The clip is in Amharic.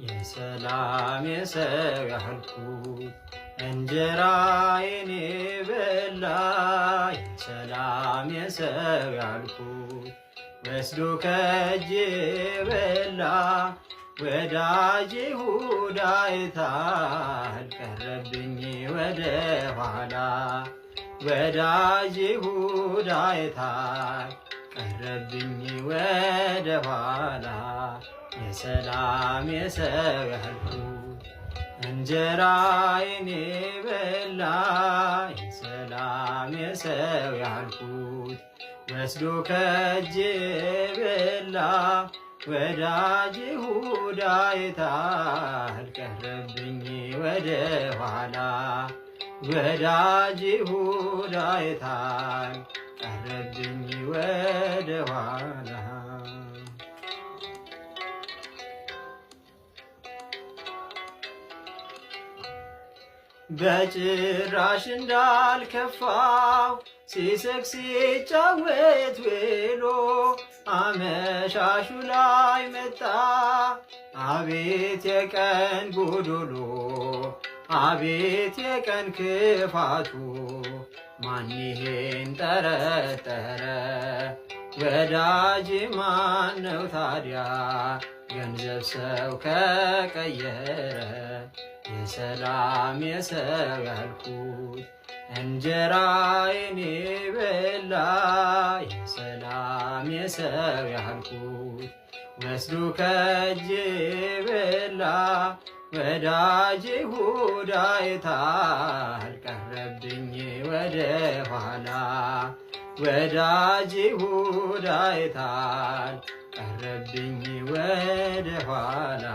የሰላም የሰው ያልኩት እንጀራዬን በላ የሰላም የሰው ያልኩት ወስዶ ከእጄ በላ ወዳጅ ይሁዳ የታል ቀረብኝ ወደ ኋላ ወዳጅ ይሁዳ የታል ቀረብኝ ወደ ኋላ የሰላም የሰው ያልኩት እንጀራዬን በላ የሰላም የሰው ያልኩት ወስዶ ከእጄ በላ ወዳጅ ይሁዳ የታል ቀረብኝ ወደ ኋላ ወዳጅ ይሁዳ የታል ቀረብኝ ወደ ኋላ በጭራሽ እንዳልከፋው ሲስቅ ሲጫወት ውሎ አመሻሹ ላይ መጣ አቤት የቀን ጎዶሎ አቤት የቀን ክፋቱ ማን ይሄን ጠረጠረ ወዳጅ ማን ነው ታዲያ ገንዘብ ሰው ከቀየረ የሰላም የሰው ያልኩት እንጀራዬን በላ የሰላም የሰው ያልኩት ወስዶ ከእጄ በላ ወዳጅ ይሁዳ የታል ቀረብኝ ወደ ኋላ ወዳጅ ይሁዳ የታል ቀረብኝ ወደ ኋላ